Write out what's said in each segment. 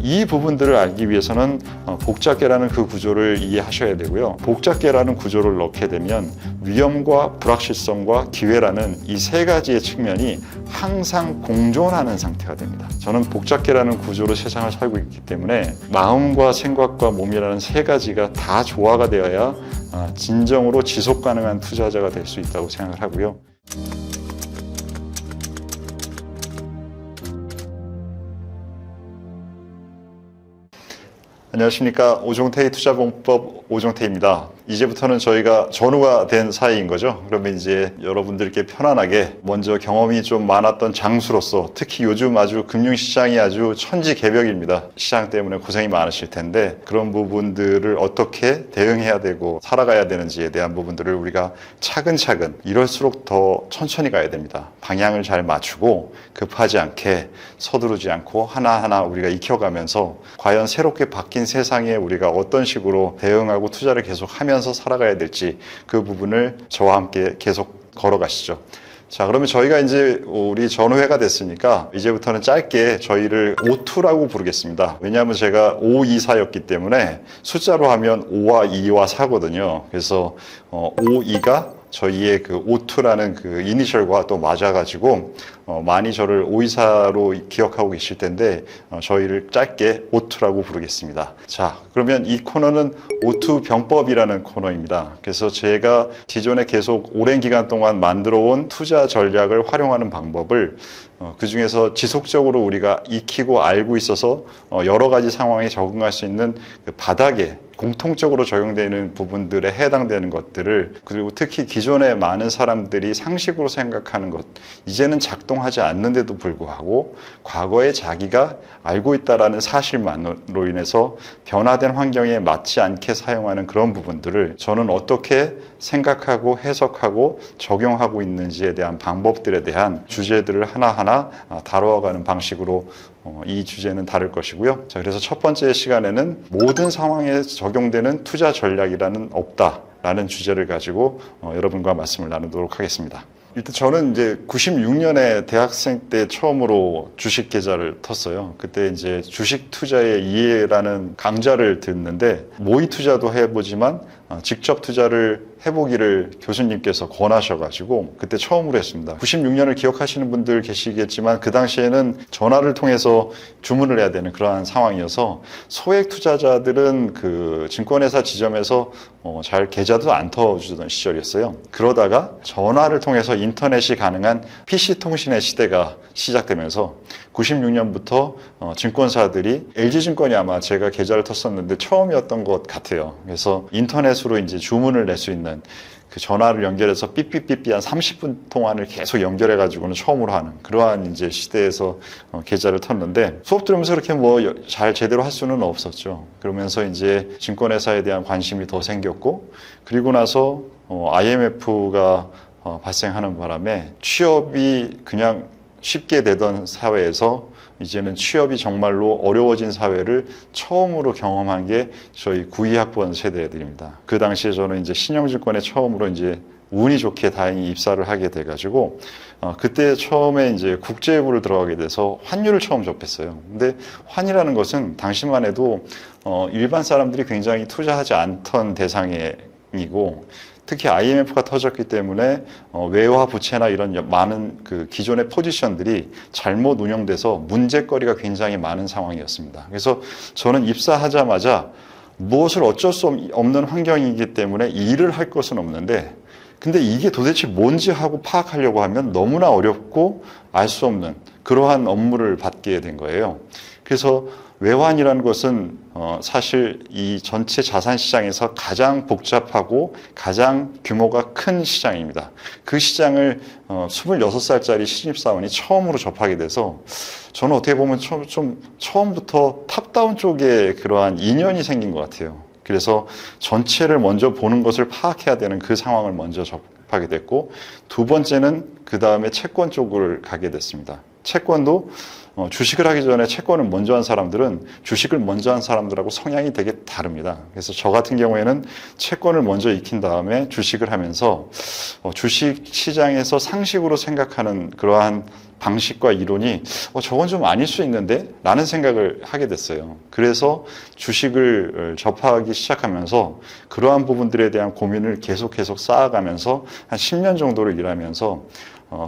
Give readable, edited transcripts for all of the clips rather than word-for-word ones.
이 부분들을 알기 위해서는 복잡계라는 그 구조를 이해하셔야 되고요. 복잡계라는 구조를 넣게 되면 위험과 불확실성과 기회라는 이 세 가지의 측면이 항상 공존하는 상태가 됩니다. 저는 복잡계라는 구조로 세상을 살고 있기 때문에 마음과 생각과 몸이라는 세 가지가 다 조화가 되어야 진정으로 지속 가능한 투자자가 될 수 있다고 생각을 하고요. 안녕하십니까. 오종태의 투자공법 오종태입니다. 이제부터는 저희가 전우가 된 사이인 거죠. 그러면 이제 여러분들께 편안하게 먼저 경험이 좀 많았던 장수로서 특히 요즘 아주 금융시장이 아주 천지개벽입니다. 시장 때문에 고생이 많으실 텐데 그런 부분들을 어떻게 대응해야 되고 살아가야 되는지에 대한 부분들을 우리가 차근차근 이럴수록 더 천천히 가야 됩니다. 방향을 잘 맞추고 급하지 않게 서두르지 않고 하나하나 우리가 익혀가면서 과연 새롭게 바뀐 세상에 우리가 어떤 식으로 대응하고 투자를 계속하면서 살아가야 될지 그 부분을 저와 함께 계속 걸어가시죠. 자, 그러면 저희가 이제 우리 전후회가 됐으니까 이제부터는 짧게 저희를 O2라고 부르겠습니다. 왜냐하면 제가 524였기 때문에 숫자로 하면 5와 2와 4거든요. 그래서 5, 2가 저희의 그 O2라는 그 이니셜과 또 맞아가지고 많이 저를 오이사로 기억하고 계실 텐데 저희를 짧게 O2라고 부르겠습니다. 자, 그러면 이 코너는 O2 병법이라는 코너입니다. 그래서 제가 기존에 계속 오랜 기간 동안 만들어온 투자 전략을 활용하는 방법을 그 중에서 지속적으로 우리가 익히고 알고 있어서 여러 가지 상황에 적응할 수 있는 그 바닥에 공통적으로 적용되는 부분들에 해당되는 것들을, 그리고 특히 기존에 많은 사람들이 상식으로 생각하는 것, 이제는 작동하지 않는데도 불구하고 과거에 자기가 알고 있다라는 사실만으로 인해서 변화된 환경에 맞지 않게 사용하는 그런 부분들을 저는 어떻게 생각하고 해석하고 적용하고 있는지에 대한 방법들에 대한 주제들을 하나하나 다뤄가는 방식으로 이 주제는 다룰 것이고요. 자, 그래서 첫 번째 시간에는 모든 상황에 적용되는 투자 전략이라는 없다라는 주제를 가지고 여러분과 말씀을 나누도록 하겠습니다. 일단 저는 이제 96년에 대학생 때 처음으로 주식 계좌를 텄어요. 그때 이제 주식 투자의 이해라는 강좌를 듣는데 모의 투자도 해보지만 직접 투자를 해보기를 교수님께서 권하셔가지고 그때 처음으로 했습니다. 96년을 기억하시는 분들 계시겠지만 그 당시에는 전화를 통해서 주문을 해야 되는 그러한 상황이어서 소액 투자자들은 그 증권회사 지점에서 잘 계좌도 안 터주던 시절이었어요. 그러다가 전화를 통해서 인터넷이 가능한 PC통신의 시대가 시작되면서 96년부터 증권사들이 LG증권이 아마 제가 계좌를 텄었는데 처음이었던 것 같아요. 그래서 인터넷으로 이제 주문을 낼 수 있는 그 전화를 연결해서 삐삐삐삐 한 30분 동안을 계속 연결해가지고는 처음으로 하는 그러한 이제 시대에서 계좌를 텄는데 수업 들으면서 그렇게 뭐 잘 제대로 할 수는 없었죠. 그러면서 이제 증권회사에 대한 관심이 더 생겼고 그리고 나서 IMF가 발생하는 바람에 취업이 그냥 쉽게 되던 사회에서 이제는 취업이 정말로 어려워진 사회를 처음으로 경험한 게 저희 92학번 세대들입니다. 그 당시에 저는 이제 신영증권에 처음으로 이제 운이 좋게 다행히 입사를 하게 돼가지고 그때 처음에 이제 국제부를 들어가게 돼서 환율을 처음 접했어요. 근데 환이라는 것은 당시만 해도 일반 사람들이 굉장히 투자하지 않던 대상이고 특히 IMF가 터졌기 때문에 외화 부채나 이런 많은 그 기존의 포지션들이 잘못 운영돼서 문제거리가 굉장히 많은 상황이었습니다. 그래서 저는 입사하자마자 무엇을 어쩔 수 없는 환경이기 때문에 일을 할 것은 없는데 근데 이게 도대체 뭔지 하고 파악하려고 하면 너무나 어렵고 알 수 없는 그러한 업무를 받게 된 거예요. 그래서 외환이라는 것은 사실 이 전체 자산 시장에서 가장 복잡하고 가장 규모가 큰 시장입니다. 그 시장을 26살짜리 신입사원이 처음으로 접하게 돼서 저는 어떻게 보면 처음부터 탑다운 쪽에 그러한 인연이 생긴 것 같아요. 그래서 전체를 먼저 보는 것을 파악해야 되는 그 상황을 먼저 접하게 됐고 두 번째는 그 다음에 채권 쪽을 가게 됐습니다. 채권도 주식을 하기 전에 채권을 먼저 한 사람들은 주식을 먼저 한 사람들하고 성향이 되게 다릅니다. 그래서 저 같은 경우에는 채권을 먼저 익힌 다음에 주식을 하면서 주식 시장에서 상식으로 생각하는 그러한 방식과 이론이 저건 좀 아닐 수 있는데? 라는 생각을 하게 됐어요. 그래서 주식을 접하기 시작하면서 그러한 부분들에 대한 고민을 계속 쌓아가면서 한 10년 정도를 일하면서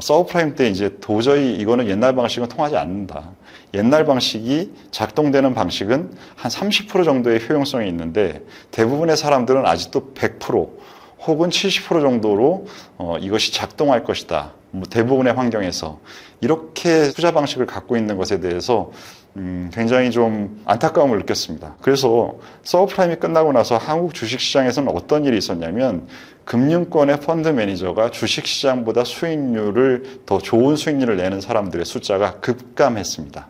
서브프라임 때 이제 도저히 이거는 옛날 방식은 통하지 않는다. 옛날 방식이 작동되는 방식은 한 30% 정도의 효용성이 있는데 대부분의 사람들은 아직도 100% 혹은 70% 정도로 이것이 작동할 것이다. 대부분의 환경에서 이렇게 투자 방식을 갖고 있는 것에 대해서 굉장히 좀 안타까움을 느꼈습니다. 그래서 서브프라임이 끝나고 나서 한국 주식시장에서는 어떤 일이 있었냐면 금융권의 펀드 매니저가 주식시장보다 수익률을 더 좋은 수익률을 내는 사람들의 숫자가 급감했습니다.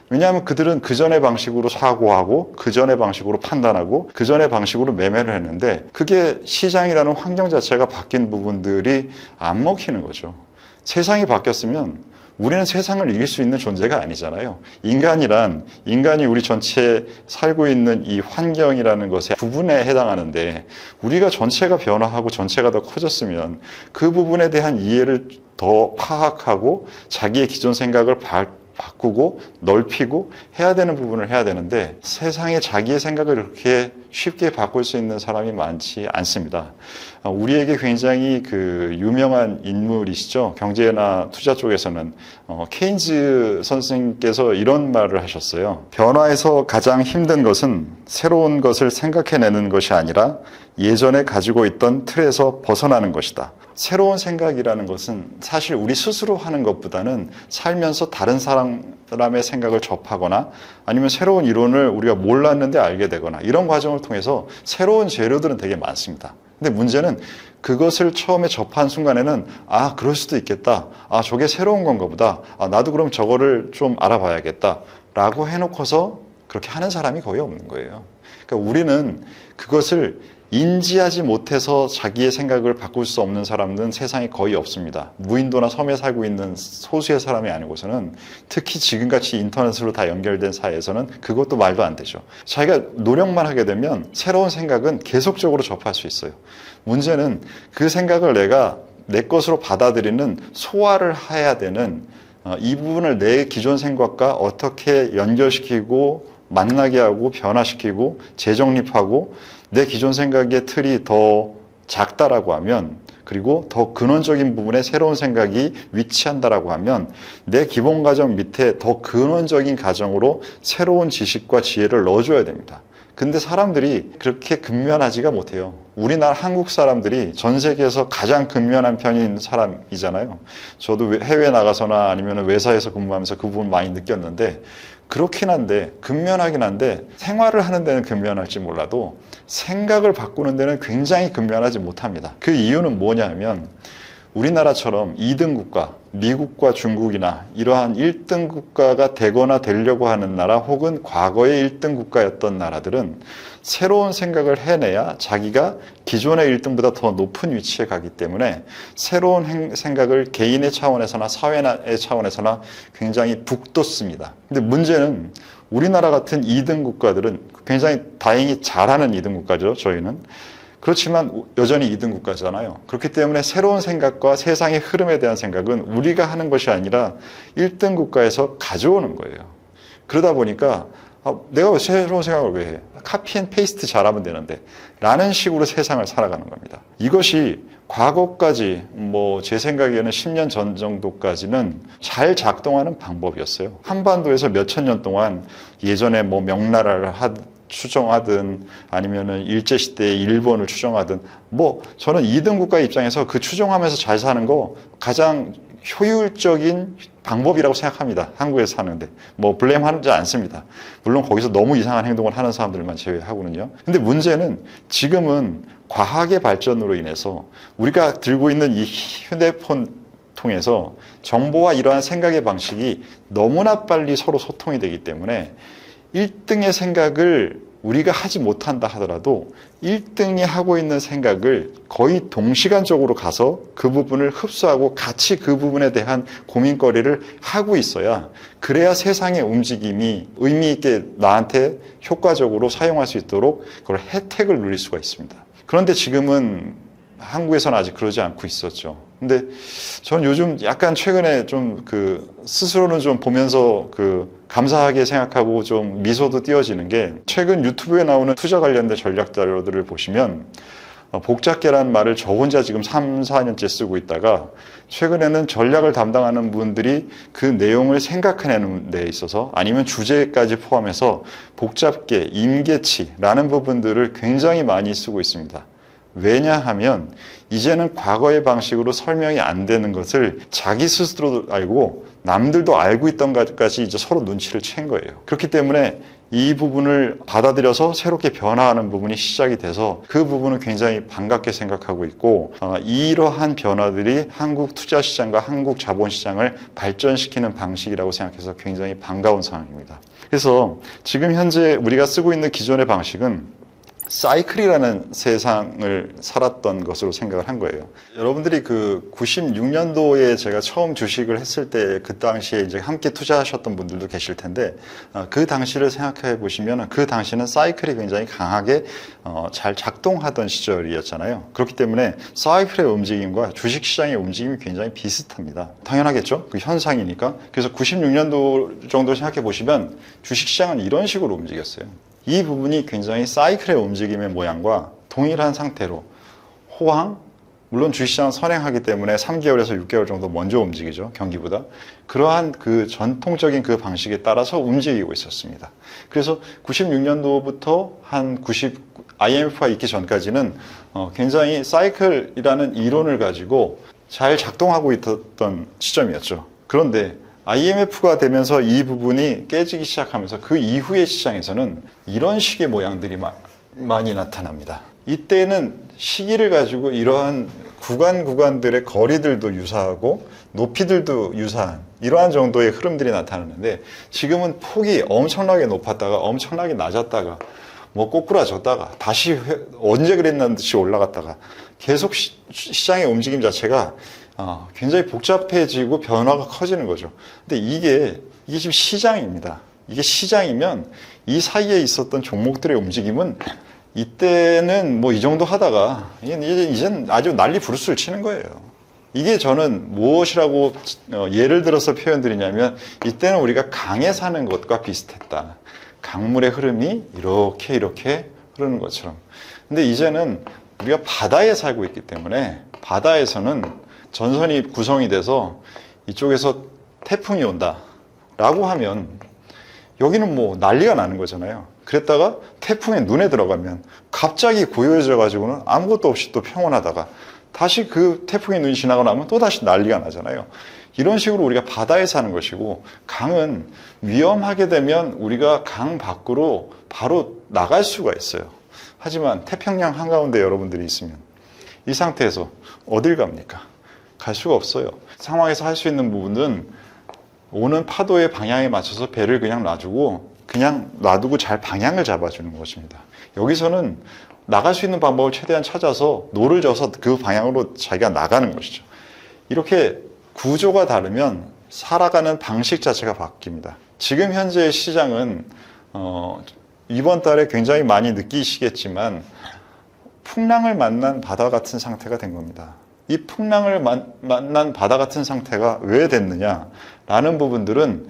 왜냐하면 그들은 그 전의 방식으로 사고하고 그 전의 방식으로 판단하고 그 전의 방식으로 매매를 했는데 그게 시장이라는 환경 자체가 바뀐 부분들이 안 먹히는 거죠. 세상이 바뀌었으면 우리는 세상을 이길 수 있는 존재가 아니잖아요. 인간이 우리 전체에 살고 있는 이 환경이라는 것의 부분에 해당하는데 우리가 전체가 변화하고 전체가 더 커졌으면 그 부분에 대한 이해를 더 파악하고 자기의 기존 생각을 바꾸고 넓히고 해야 되는 부분을 해야 되는데 세상에 자기의 생각을 그렇게 쉽게 바꿀 수 있는 사람이 많지 않습니다. 우리에게 굉장히 유명한 인물이시죠. 경제나 투자 쪽에서는 케인즈 선생님께서 이런 말을 하셨어요. 변화에서 가장 힘든 것은 새로운 것을 생각해내는 것이 아니라 예전에 가지고 있던 틀에서 벗어나는 것이다. 새로운 생각이라는 것은 사실 우리 스스로 하는 것보다는 살면서 다른 사람의 생각을 접하거나 아니면 새로운 이론을 우리가 몰랐는데 알게 되거나 이런 과정을 통해서 새로운 재료들은 되게 많습니다. 근데 문제는 그것을 처음에 접한 순간에는 그럴 수도 있겠다. 저게 새로운 건가 보다. 나도 그럼 저거를 좀 알아봐야겠다. 라고 해놓고서 그렇게 하는 사람이 거의 없는 거예요. 그러니까 우리는 그것을 인지하지 못해서 자기의 생각을 바꿀 수 없는 사람은 세상에 거의 없습니다. 무인도나 섬에 살고 있는 소수의 사람이 아니고서는 특히 지금같이 인터넷으로 다 연결된 사회에서는 그것도 말도 안 되죠. 자기가 노력만 하게 되면 새로운 생각은 계속적으로 접할 수 있어요. 문제는 그 생각을 내가 내 것으로 받아들이는 소화를 해야 되는 이 부분을 내 기존 생각과 어떻게 연결시키고 만나게 하고 변화시키고 재정립하고 내 기존 생각의 틀이 더 작다라고 하면 그리고 더 근원적인 부분에 새로운 생각이 위치한다라고 하면 내 기본 가정 밑에 더 근원적인 가정으로 새로운 지식과 지혜를 넣어줘야 됩니다. 근데 사람들이 그렇게 근면하지가 못해요. 우리나라 한국 사람들이 전 세계에서 가장 근면한 편인 사람이잖아요. 저도 해외 나가서나 아니면 외사에서 근무하면서 그 부분 많이 느꼈는데 그렇긴 한데 근면하긴 한데 생활을 하는 데는 근면할지 몰라도 생각을 바꾸는 데는 굉장히 근면하지 못합니다. 그 이유는 뭐냐면 우리나라처럼 2등 국가, 미국과 중국이나 이러한 1등 국가가 되거나 되려고 하는 나라 혹은 과거의 1등 국가였던 나라들은 새로운 생각을 해내야 자기가 기존의 1등보다 더 높은 위치에 가기 때문에 새로운 생각을 개인의 차원에서나 사회의 차원에서나 굉장히 북돋습니다. 근데 문제는 우리나라 같은 2등 국가들은 굉장히 다행히 잘하는 2등 국가죠, 저희는. 그렇지만 여전히 2등 국가잖아요. 그렇기 때문에 새로운 생각과 세상의 흐름에 대한 생각은 우리가 하는 것이 아니라 1등 국가에서 가져오는 거예요. 그러다 보니까 내가 왜 새로운 생각을 왜 해? 카피 앤 페이스트 잘하면 되는데 라는 식으로 세상을 살아가는 겁니다. 이것이 과거까지 제 생각에는 10년 전 정도까지는 잘 작동하는 방법이었어요. 한반도에서 몇천 년 동안 예전에 명나라를 추종하든 아니면은 일제시대의 일본을 추종하든 저는 2등 국가 입장에서 그 추종하면서 잘 사는 거 가장 효율적인 방법이라고 생각합니다. 한국에서 사는데 블레임하지 않습니다. 물론 거기서 너무 이상한 행동을 하는 사람들만 제외하고는요. 근데 문제는 지금은 과학의 발전으로 인해서 우리가 들고 있는 이 휴대폰 통해서 정보와 이러한 생각의 방식이 너무나 빨리 서로 소통이 되기 때문에 1등의 생각을 우리가 하지 못한다 하더라도 1등이 하고 있는 생각을 거의 동시간적으로 가서 그 부분을 흡수하고 같이 그 부분에 대한 고민거리를 하고 있어야, 그래야 세상의 움직임이 의미 있게 나한테 효과적으로 사용할 수 있도록 그걸 혜택을 누릴 수가 있습니다. 그런데 지금은 한국에서는 아직 그러지 않고 있었죠. 근데 저는 요즘 약간 최근에 좀 스스로는 좀 보면서 감사하게 생각하고 좀 미소도 띄어지는 게, 최근 유튜브에 나오는 투자 관련된 전략 자료들을 보시면 복잡계라는 말을 저 혼자 지금 3, 4년째 쓰고 있다가, 최근에는 전략을 담당하는 분들이 그 내용을 생각해내는 데 있어서, 아니면 주제까지 포함해서 복잡계, 임계치라는 부분들을 굉장히 많이 쓰고 있습니다. 왜냐하면 이제는 과거의 방식으로 설명이 안 되는 것을 자기 스스로도 알고 남들도 알고 있던 것까지 이제 서로 눈치를 챈 거예요. 그렇기 때문에 이 부분을 받아들여서 새롭게 변화하는 부분이 시작이 돼서 그 부분은 굉장히 반갑게 생각하고 있고, 이러한 변화들이 한국 투자시장과 한국 자본시장을 발전시키는 방식이라고 생각해서 굉장히 반가운 상황입니다. 그래서 지금 현재 우리가 쓰고 있는 기존의 방식은 사이클이라는 세상을 살았던 것으로 생각을 한 거예요. 여러분들이 96년도에 제가 처음 주식을 했을 때, 그 당시에 이제 함께 투자하셨던 분들도 계실 텐데, 그 당시를 생각해 보시면 그 당시는 사이클이 굉장히 강하게 잘 작동하던 시절이었잖아요. 그렇기 때문에 사이클의 움직임과 주식시장의 움직임이 굉장히 비슷합니다. 당연하겠죠? 그 현상이니까. 그래서 96년도 정도 생각해 보시면 주식시장은 이런 식으로 움직였어요. 이 부분이 굉장히 사이클의 움직임의 모양과 동일한 상태로 호황, 물론 주식시장은 선행하기 때문에 3개월에서 6개월 정도 먼저 움직이죠, 경기보다. 그러한 전통적인 방식에 따라서 움직이고 있었습니다. 그래서 96년도부터 IMF가 있기 전까지는 굉장히 사이클이라는 이론을 가지고 잘 작동하고 있었던 시점이었죠. 그런데 IMF가 되면서 이 부분이 깨지기 시작하면서 그 이후의 시장에서는 이런 식의 모양들이 많이 나타납니다. 이때는 시기를 가지고 이러한 구간들의 거리들도 유사하고 높이들도 유사한 이러한 정도의 흐름들이 나타나는데, 지금은 폭이 엄청나게 높았다가 엄청나게 낮았다가 꼬꾸라졌다가 다시 언제 그랬냐는 듯이 올라갔다가 계속 시장의 움직임 자체가 굉장히 복잡해지고 변화가 커지는 거죠. 근데 이게 지금 시장입니다. 이게 시장이면 이 사이에 있었던 종목들의 움직임은 이때는 이 정도 하다가 이젠 아주 난리 부르스를 치는 거예요. 이게 저는 무엇이라고 예를 들어서 표현드리냐면, 이때는 우리가 강에 사는 것과 비슷했다. 강물의 흐름이 이렇게 흐르는 것처럼. 근데 이제는 우리가 바다에 살고 있기 때문에, 바다에서는 전선이 구성이 돼서 이쪽에서 태풍이 온다 라고 하면 여기는 난리가 나는 거잖아요. 그랬다가 태풍의 눈에 들어가면 갑자기 고요해져 가지고는 아무것도 없이 또 평온하다가 다시 그 태풍의 눈이 지나고 나면 또 다시 난리가 나잖아요. 이런 식으로 우리가 바다에 사는 것이고, 강은 위험하게 되면 우리가 강 밖으로 바로 나갈 수가 있어요. 하지만 태평양 한가운데 여러분들이 있으면 이 상태에서 어딜 갑니까? 갈 수가 없어요. 상황에서 할 수 있는 부분은 오는 파도의 방향에 맞춰서 배를 그냥 놔두고 잘 방향을 잡아주는 것입니다. 여기서는 나갈 수 있는 방법을 최대한 찾아서 노를 져서 그 방향으로 자기가 나가는 것이죠. 이렇게 구조가 다르면 살아가는 방식 자체가 바뀝니다. 지금 현재의 시장은 이번 달에 굉장히 많이 느끼시겠지만 풍랑을 만난 바다 같은 상태가 된 겁니다. 이 풍랑을 만난 바다 같은 상태가 왜 됐느냐라는 부분들은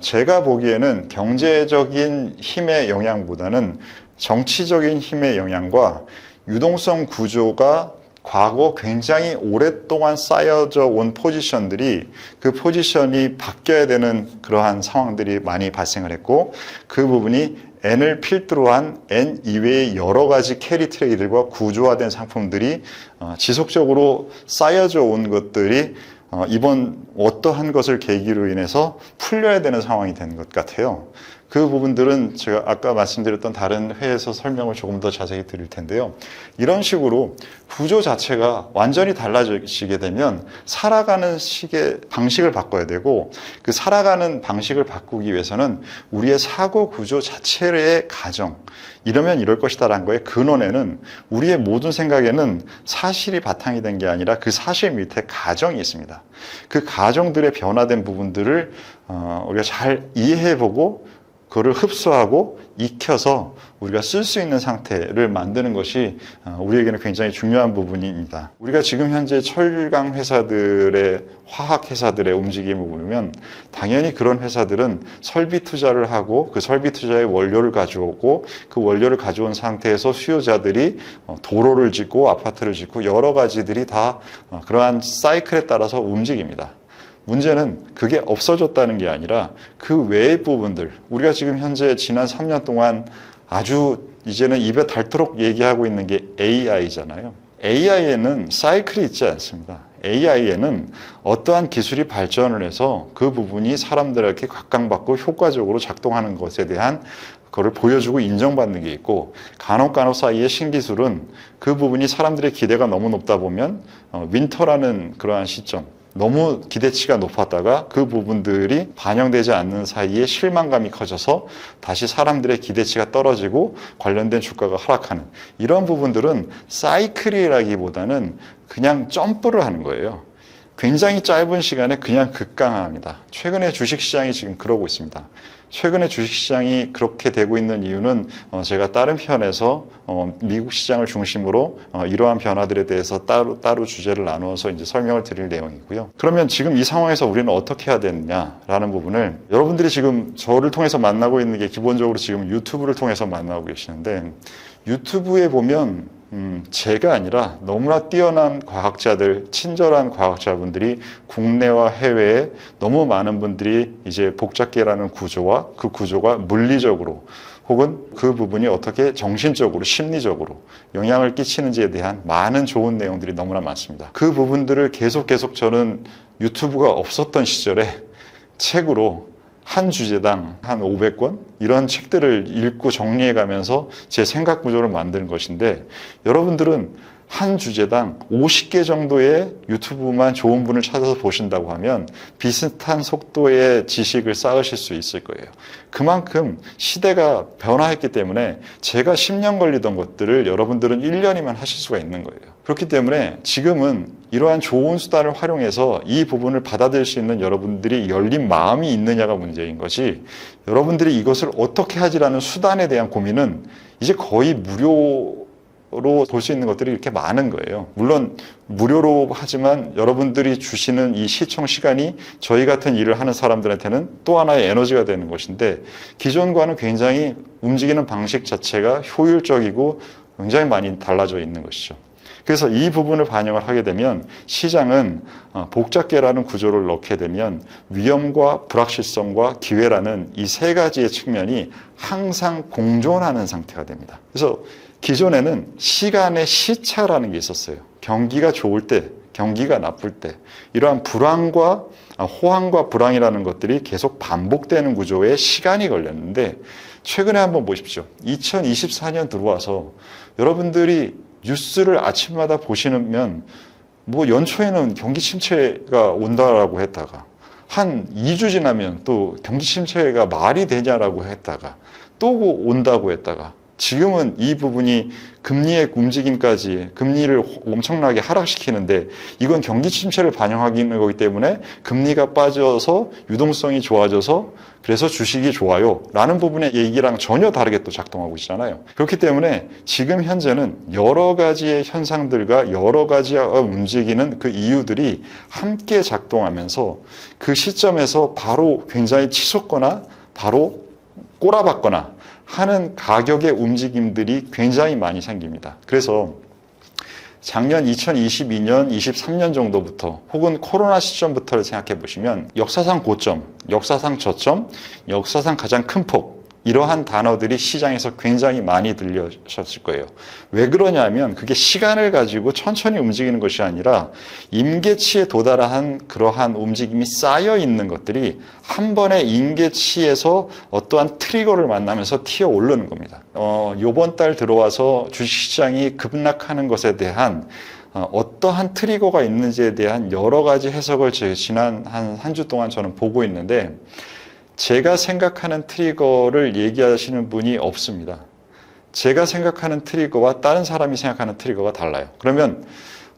제가 보기에는 경제적인 힘의 영향보다는 정치적인 힘의 영향과 유동성 구조가 과거 굉장히 오랫동안 쌓여져 온 포지션들이, 그 포지션이 바뀌어야 되는 그러한 상황들이 많이 발생을 했고, 그 부분이 N을 필두로 한 N 이외의 여러 가지 캐리 트레이드들과 구조화된 상품들이 지속적으로 쌓여져 온 것들이 이번 어떠한 것을 계기로 인해서 풀려야 되는 상황이 된 것 같아요. 그 부분들은 제가 아까 말씀드렸던 다른 회에서 설명을 조금 더 자세히 드릴 텐데요. 이런 식으로 구조 자체가 완전히 달라지게 되면 살아가는 식의 방식을 바꿔야 되고, 그 살아가는 방식을 바꾸기 위해서는 우리의 사고 구조 자체의 가정, 이러면 이럴 것이다라는 거의 근원에는 우리의 모든 생각에는 사실이 바탕이 된 게 아니라 그 사실 밑에 가정이 있습니다. 그 가정들의 변화된 부분들을 우리가 잘 이해해보고 그거를 흡수하고 익혀서 우리가 쓸 수 있는 상태를 만드는 것이 우리에게는 굉장히 중요한 부분입니다. 우리가 지금 현재 철강 회사들의, 화학 회사들의 움직임을 보면 당연히 그런 회사들은 설비 투자를 하고 그 설비 투자의 원료를 가져오고 그 원료를 가져온 상태에서 수요자들이 도로를 짓고 아파트를 짓고 여러 가지들이 다 그러한 사이클에 따라서 움직입니다. 문제는 그게 없어졌다는 게 아니라 그 외의 부분들, 우리가 지금 현재 지난 3년 동안 아주 이제는 입에 닳도록 얘기하고 있는 게 AI잖아요. AI에는 사이클이 있지 않습니다. AI에는 어떠한 기술이 발전을 해서 그 부분이 사람들에게 각광받고 효과적으로 작동하는 것에 대한 그거를 보여주고 인정받는 게 있고, 간혹 사이의 신기술은 그 부분이 사람들의 기대가 너무 높다 보면 윈터라는 그러한 시점, 너무 기대치가 높았다가 그 부분들이 반영되지 않는 사이에 실망감이 커져서 다시 사람들의 기대치가 떨어지고 관련된 주가가 하락하는 이런 부분들은 사이클이라기보다는 그냥 점프를 하는 거예요. 굉장히 짧은 시간에 그냥 급강합니다. 최근에 주식시장이 지금 그러고 있습니다. 최근에 주식시장이 그렇게 되고 있는 이유는 제가 다른 편에서 미국 시장을 중심으로 이러한 변화들에 대해서 따로 주제를 나누어서 이제 설명을 드릴 내용이고요. 그러면 지금 이 상황에서 우리는 어떻게 해야 되느냐라는 부분을, 여러분들이 지금 저를 통해서 만나고 있는 게 기본적으로 지금 유튜브를 통해서 만나고 계시는데, 유튜브에 보면 제가 아니라 너무나 뛰어난 과학자들, 친절한 과학자분들이 국내와 해외에 너무 많은 분들이 이제 복잡계라는 구조와 그 구조가 물리적으로 혹은 그 부분이 어떻게 정신적으로, 심리적으로 영향을 끼치는지에 대한 많은 좋은 내용들이 너무나 많습니다. 그 부분들을 계속 저는 유튜브가 없었던 시절에 책으로 한 주제당 한 500권? 이런 책들을 읽고 정리해가면서 제 생각 구조를 만드는 것인데, 여러분들은 한 주제당 50개 정도의 유튜브만 좋은 분을 찾아서 보신다고 하면 비슷한 속도의 지식을 쌓으실 수 있을 거예요. 그만큼 시대가 변화했기 때문에 제가 10년 걸리던 것들을 여러분들은 1년이면 하실 수가 있는 거예요. 그렇기 때문에 지금은 이러한 좋은 수단을 활용해서 이 부분을 받아들일 수 있는 여러분들이 열린 마음이 있느냐가 문제인 것이, 여러분들이 이것을 어떻게 하지라는 수단에 대한 고민은 이제 거의 무료로 볼 수 있는 것들이 이렇게 많은 거예요. 물론 무료로 하지만 여러분들이 주시는 이 시청 시간이 저희 같은 일을 하는 사람들한테는 또 하나의 에너지가 되는 것인데, 기존과는 굉장히 움직이는 방식 자체가 효율적이고 굉장히 많이 달라져 있는 것이죠. 그래서 이 부분을 반영을 하게 되면 시장은 복잡계라는 구조를 넣게 되면 위험과 불확실성과 기회라는 이 세 가지의 측면이 항상 공존하는 상태가 됩니다. 그래서 기존에는 시간의 시차라는 게 있었어요. 경기가 좋을 때, 경기가 나쁠 때, 이러한 불황과 호황과 불황이라는 것들이 계속 반복되는 구조에 시간이 걸렸는데, 최근에 한번 보십시오. 2024년 들어와서 여러분들이 뉴스를 아침마다 보시면 뭐 연초에는 경기 침체가 온다라고 했다가 한 2주 지나면 또 경기 침체가 말이 되냐라고 했다가 또 온다고 했다가, 지금은 이 부분이 금리의 움직임까지 금리를 엄청나게 하락시키는데, 이건 경기 침체를 반영하는 거기 때문에 금리가 빠져서 유동성이 좋아져서 그래서 주식이 좋아요 라는 부분의 얘기랑 전혀 다르게 또 작동하고 있잖아요. 그렇기 때문에 지금 현재는 여러 가지의 현상들과 여러 가지가 움직이는 그 이유들이 함께 작동하면서 그 시점에서 바로 굉장히 치솟거나 바로 꼬라박거나 하는 가격의 움직임들이 굉장히 많이 생깁니다. 그래서 작년 2022년, 23년 정도부터 혹은 코로나 시점부터를 생각해 보시면 역사상 고점, 역사상 저점, 역사상 가장 큰 폭, 이러한 단어들이 시장에서 굉장히 많이 들려셨을 거예요. 왜 그러냐면 그게 시간을 가지고 천천히 움직이는 것이 아니라 임계치에 도달한 그러한 움직임이 쌓여 있는 것들이 한 번에 임계치에서 어떠한 트리거를 만나면서 튀어 오르는 겁니다. 요번 달 들어와서 주식시장이 급락하는 것에 대한 어떠한 트리거가 있는지에 대한 여러 가지 해석을 지난 한 주 동안 저는 보고 있는데 제가 생각하는 트리거를 얘기하시는 분이 없습니다. 제가 생각하는 트리거와 다른 사람이 생각하는 트리거가 달라요. 그러면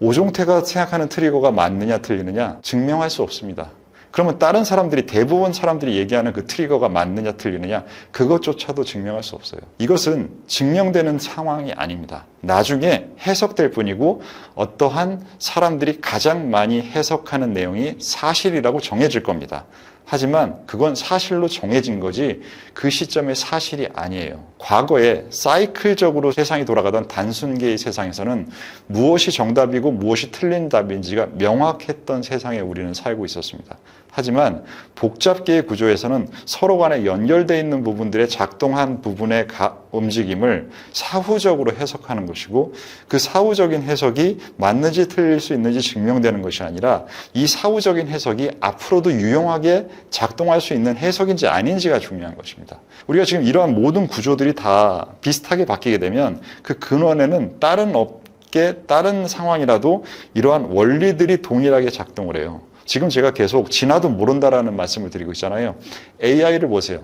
오종태가 생각하는 트리거가 맞느냐 틀리느냐 증명할 수 없습니다. 그러면 다른 사람들이 대부분 사람들이 얘기하는 그 트리거가 맞느냐 틀리느냐 그것조차도 증명할 수 없어요. 이것은 증명되는 상황이 아닙니다. 나중에 해석될 뿐이고 어떠한 사람들이 가장 많이 해석하는 내용이 사실이라고 정해질 겁니다. 하지만 그건 사실로 정해진 거지 그 시점의 사실이 아니에요. 과거에 사이클적으로 세상이 돌아가던 단순계의 세상에서는 무엇이 정답이고 무엇이 틀린 답인지가 명확했던 세상에 우리는 살고 있었습니다. 하지만 복잡계의 구조에서는 서로 간에 연결되어 있는 부분들의 작동한 부분의 움직임을 사후적으로 해석하는 것이고 그 사후적인 해석이 맞는지 틀릴 수 있는지 증명되는 것이 아니라 이 사후적인 해석이 앞으로도 유용하게 작동할 수 있는 해석인지 아닌지가 중요한 것입니다. 우리가 지금 이러한 모든 구조들이 다 비슷하게 바뀌게 되면 그 근원에는 다른 업계, 다른 상황이라도 이러한 원리들이 동일하게 작동을 해요. 지금 제가 계속 지나도 모른다라는 말씀을 드리고 있잖아요. AI를 보세요.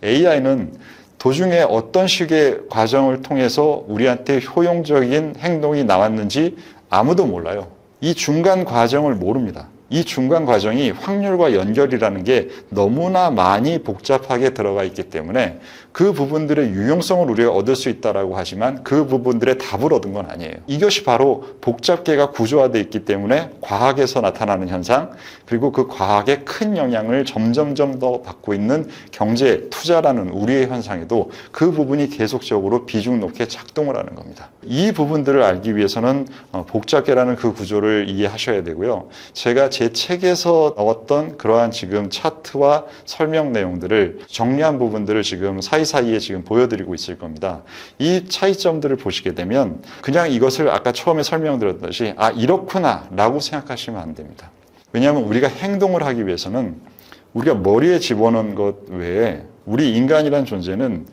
AI는 도중에 어떤 식의 과정을 통해서 우리한테 효용적인 행동이 나왔는지 아무도 몰라요. 이 중간 과정을 모릅니다. 이 중간 과정이 확률과 연결이라는 게 너무나 많이 복잡하게 들어가 있기 때문에 그 부분들의 유용성을 우리가 얻을 수 있다라고 하지만 그 부분들의 답을 얻은 건 아니에요. 이것이 바로 복잡계가 구조화되어 있기 때문에 과학에서 나타나는 현상, 그리고 그 과학의 큰 영향을 점점점 더 받고 있는 경제, 투자라는 우리의 현상에도 그 부분이 계속적으로 비중 높게 작동을 하는 겁니다. 이 부분들을 알기 위해서는 복잡계라는 그 구조를 이해하셔야 되고요. 제가 제 책에서 넣었던 그러한 지금 차트와 설명 내용들을 정리한 부분들을 지금 사이사이에 지금 보여드리고 있을 겁니다. 이 차이점들을 보시게 되면 그냥 이것을 아까 처음에 설명드렸듯이 이렇구나 라고 생각하시면 안 됩니다. 왜냐하면 우리가 행동을 하기 위해서는 우리가 머리에 집어넣은 것 외에 우리 인간이라는 존재는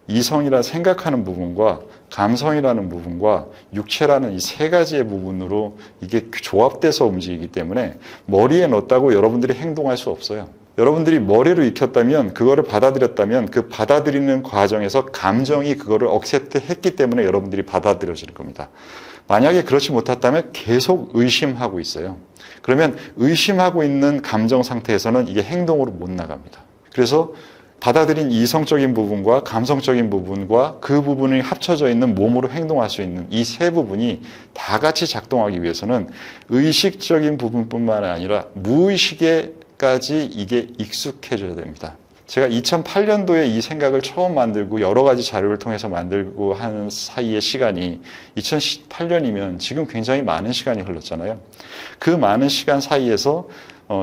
이성이라 생각하는 부분과 감성이라는 부분과 육체라는 이 세 가지의 부분으로 이게 조합돼서 움직이기 때문에 머리에 넣었다고 여러분들이 행동할 수 없어요. 여러분들이 머리로 익혔다면 그거를 받아들였다면 그 받아들이는 과정에서 감정이 그거를 억셉트했기 때문에 여러분들이 받아들여질 겁니다. 만약에 그렇지 못했다면 계속 의심하고 있어요. 그러면 의심하고 있는 감정 상태에서는 이게 행동으로 못 나갑니다. 그래서 받아들인 이성적인 부분과 감성적인 부분과 그 부분이 합쳐져 있는 몸으로 행동할 수 있는 이 세 부분이 다 같이 작동하기 위해서는 의식적인 부분뿐만 아니라 무의식에까지 이게 익숙해져야 됩니다. 제가 2008년도에 이 생각을 처음 만들고 여러 가지 자료를 통해서 만들고 하는 사이의 시간이 2018년이면 지금 굉장히 많은 시간이 흘렀잖아요. 그 많은 시간 사이에서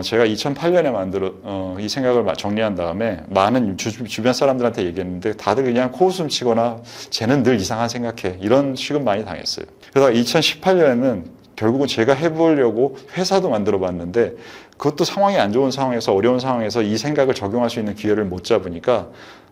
제가 2008년에 이 생각을 정리한 다음에 많은 주변 사람들한테 얘기했는데 다들 그냥 코웃음 치거나 쟤는 늘 이상한 생각해 이런 취급 많이 당했어요. 그래서 2018년에는 결국은 제가 해보려고 회사도 만들어 봤는데 그것도 상황이 안 좋은 상황에서 어려운 상황에서 이 생각을 적용할 수 있는 기회를 못 잡으니까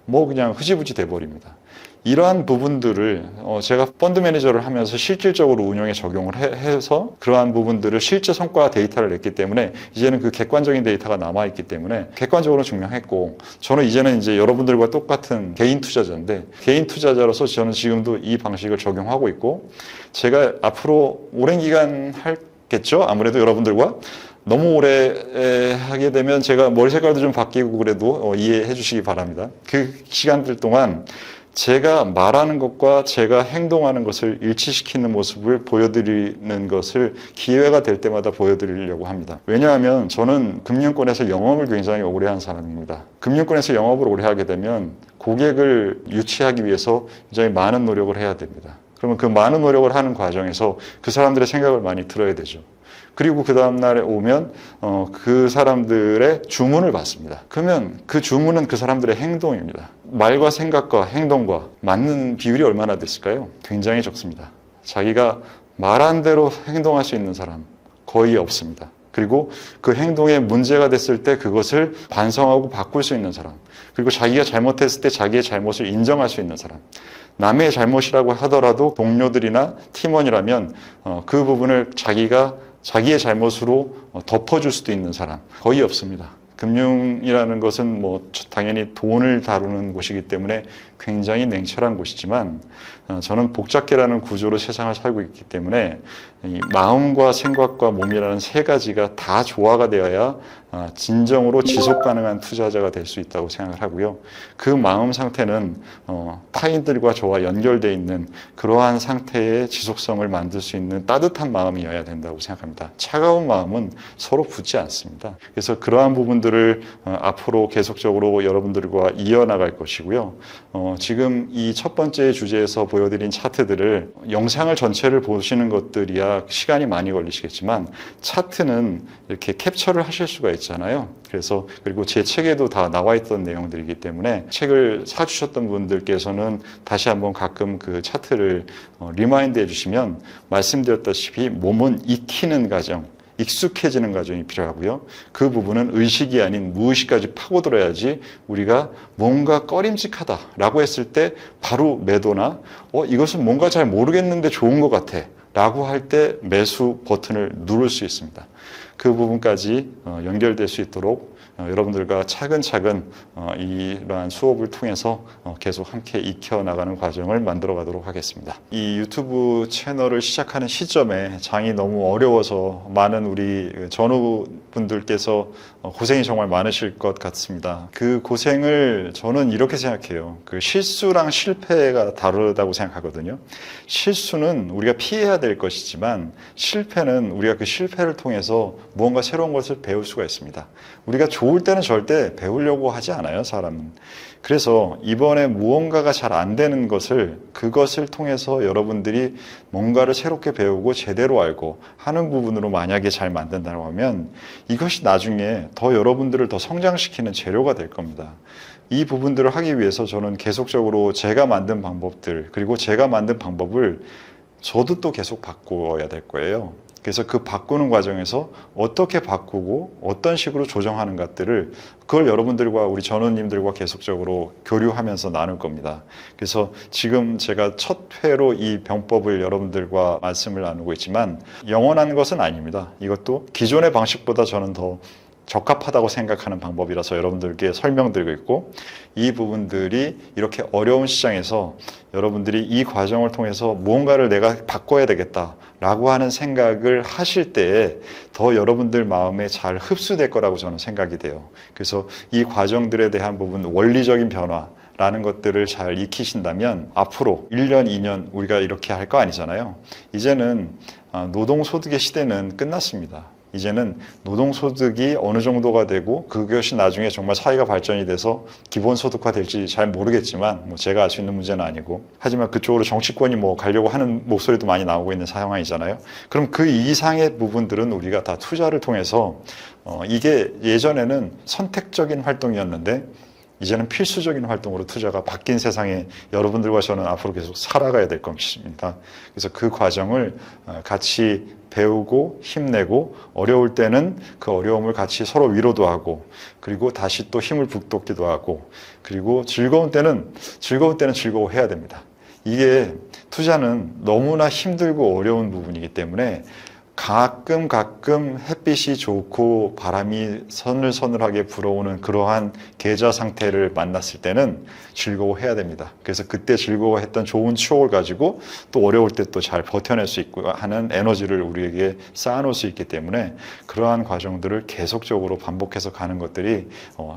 그냥 흐지부지 돼버립니다. 이러한 부분들을 제가 펀드 매니저를 하면서 실질적으로 운영에 적용을 해서 그러한 부분들을 실제 성과 데이터를 냈기 때문에 이제는 그 객관적인 데이터가 남아있기 때문에 객관적으로 증명했고 저는 이제는 이제 여러분들과 똑같은 개인 투자자인데 개인 투자자로서 저는 지금도 이 방식을 적용하고 있고 제가 앞으로 오랜 기간 하겠죠. 아무래도 여러분들과 너무 오래 하게 되면 제가 머리 색깔도 좀 바뀌고 그래도 이해해 주시기 바랍니다. 그 시간들 동안 제가 말하는 것과 제가 행동하는 것을 일치시키는 모습을 보여드리는 것을 기회가 될 때마다 보여드리려고 합니다. 왜냐하면 저는 금융권에서 영업을 굉장히 오래 한 사람입니다. 금융권에서 영업을 오래 하게 되면 고객을 유치하기 위해서 굉장히 많은 노력을 해야 됩니다. 그러면 그 많은 노력을 하는 과정에서 그 사람들의 생각을 많이 들어야 되죠. 그리고 그 다음날에 오면 그 사람들의 주문을 받습니다. 그러면 그 주문은 그 사람들의 행동입니다. 말과 생각과 행동과 맞는 비율이 얼마나 됐을까요? 굉장히 적습니다. 자기가 말한 대로 행동할 수 있는 사람 거의 없습니다. 그리고 그 행동에 문제가 됐을 때 그것을 반성하고 바꿀 수 있는 사람, 그리고 자기가 잘못했을 때 자기의 잘못을 인정할 수 있는 사람, 남의 잘못이라고 하더라도 동료들이나 팀원이라면 그 부분을 자기의 잘못으로 덮어줄 수도 있는 사람 거의 없습니다. 금융이라는 것은 당연히 돈을 다루는 곳이기 때문에 굉장히 냉철한 곳이지만 저는 복잡계라는 구조로 세상을 살고 있기 때문에 이 마음과 생각과 몸이라는 세 가지가 다 조화가 되어야 진정으로 지속 가능한 투자자가 될 수 있다고 생각을 하고요. 그 마음 상태는 타인들과 저와 연결되어 있는 그러한 상태의 지속성을 만들 수 있는 따뜻한 마음이어야 된다고 생각합니다. 차가운 마음은 서로 붙지 않습니다. 그래서 그러한 부분들을 앞으로 계속적으로 여러분들과 이어나갈 것이고요. 지금 이 첫 번째 주제에서 보여드린 차트들을 영상을 전체를 보시는 것들이야 시간이 많이 걸리시겠지만 차트는 이렇게 캡처를 하실 수가 있잖아요. 그리고 제 책에도 다 나와 있던 내용들이기 때문에 책을 사주셨던 분들께서는 다시 한번 가끔 그 차트를 리마인드 해주시면 말씀드렸다시피 몸은 익히는 과정, 익숙해지는 과정이 필요하고요. 그 부분은 의식이 아닌 무의식까지 파고들어야지 우리가 뭔가 꺼림직하다라고 했을 때 바로 매도나 이것은 뭔가 잘 모르겠는데 좋은 것 같아 라고 할 때 매수 버튼을 누를 수 있습니다. 그 부분까지 연결될 수 있도록 여러분들과 차근차근 이러한 수업을 통해서 계속 함께 익혀나가는 과정을 만들어 가도록 하겠습니다. 이 유튜브 채널을 시작하는 시점에 장이 너무 어려워서 많은 우리 전후분들께서 고생이 정말 많으실 것 같습니다. 그 고생을 저는 이렇게 생각해요. 그 실수랑 실패가 다르다고 생각하거든요. 실수는 우리가 피해야 될 것이지만 실패는 우리가 그 실패를 통해서 무언가 새로운 것을 배울 수가 있습니다. 우리가 좋을 때는 절대 배우려고 하지 않아요, 사람은. 그래서 이번에 무언가가 잘 안 되는 그것을 통해서 여러분들이 뭔가를 새롭게 배우고 제대로 알고 하는 부분으로 만약에 잘 만든다고 하면 이것이 나중에 더 여러분들을 더 성장시키는 재료가 될 겁니다. 이 부분들을 하기 위해서 저는 계속적으로 제가 만든 방법들, 그리고 제가 만든 방법을 저도 또 계속 바꿔야 될 거예요. 그래서 그 바꾸는 과정에서 어떻게 바꾸고 어떤 식으로 조정하는 것들을 그걸 여러분들과 우리 전우님들과 계속적으로 교류하면서 나눌 겁니다. 그래서 지금 제가 첫 회로 이 병법을 여러분들과 말씀을 나누고 있지만 영원한 것은 아닙니다. 이것도 기존의 방식보다 저는 더 적합하다고 생각하는 방법이라서 여러분들께 설명드리고 있고, 이 부분들이 이렇게 어려운 시장에서 여러분들이 이 과정을 통해서 무언가를 내가 바꿔야 되겠다라고 하는 생각을 하실 때에 더 여러분들 마음에 잘 흡수될 거라고 저는 생각이 돼요. 그래서 이 과정들에 대한 부분, 원리적인 변화 라는 것들을 잘 익히신다면 앞으로 1년, 2년 우리가 이렇게 할 거 아니잖아요. 이제는 노동소득의 시대는 끝났습니다. 이제는 노동소득이 어느 정도가 되고 그것이 나중에 정말 사회가 발전이 돼서 기본소득화 될지 잘 모르겠지만 제가 알 수 있는 문제는 아니고, 하지만 그쪽으로 정치권이 가려고 하는 목소리도 많이 나오고 있는 상황이잖아요. 그럼 그 이상의 부분들은 우리가 다 투자를 통해서 이게 예전에는 선택적인 활동이었는데 이제는 필수적인 활동으로 투자가 바뀐 세상에 여러분들과 저는 앞으로 계속 살아가야 될 것입니다. 그래서 그 과정을 같이 배우고 힘내고, 어려울 때는 그 어려움을 같이 서로 위로도 하고, 그리고 다시 또 힘을 북돋기도 하고, 그리고 즐거운 때는 즐거워해야 됩니다. 이게 투자는 너무나 힘들고 어려운 부분이기 때문에 가끔 햇빛이 좋고 바람이 서늘서늘하게 불어오는 그러한 계절 상태를 만났을 때는 즐거워해야 됩니다. 그래서 그때 즐거워했던 좋은 추억을 가지고 또 어려울 때 또 잘 버텨낼 수 있고 하는 에너지를 우리에게 쌓아놓을 수 있기 때문에 그러한 과정들을 계속적으로 반복해서 가는 것들이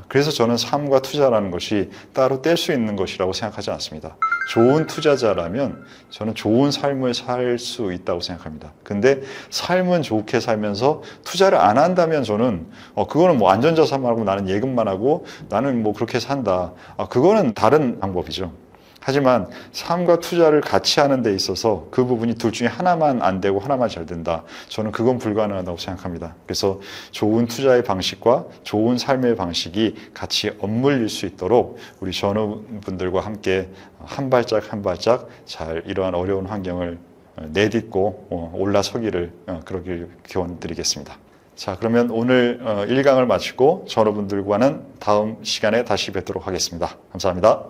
그래서 저는 삶과 투자라는 것이 따로 뗄 수 있는 것이라고 생각하지 않습니다. 좋은 투자자라면 저는 좋은 삶을 살 수 있다고 생각합니다. 근데 삶은 좋게 살면서 투자를 안 한다면 저는 그거는 안전자산만 하고 나는 예금만 하고 나는 그렇게 산다. 그거는 다른 방법이죠. 하지만 삶과 투자를 같이 하는 데 있어서 그 부분이 둘 중에 하나만 안 되고 하나만 잘 된다. 저는 그건 불가능하다고 생각합니다. 그래서 좋은 투자의 방식과 좋은 삶의 방식이 같이 엇물릴 수 있도록 우리 전우분들과 함께 한 발짝 한 발짝 잘 이러한 어려운 환경을 내딛고 올라서기를 그러길 기원드리겠습니다. 자, 그러면 오늘 1강을 마치고 전우분들과는 다음 시간에 다시 뵙도록 하겠습니다. 감사합니다.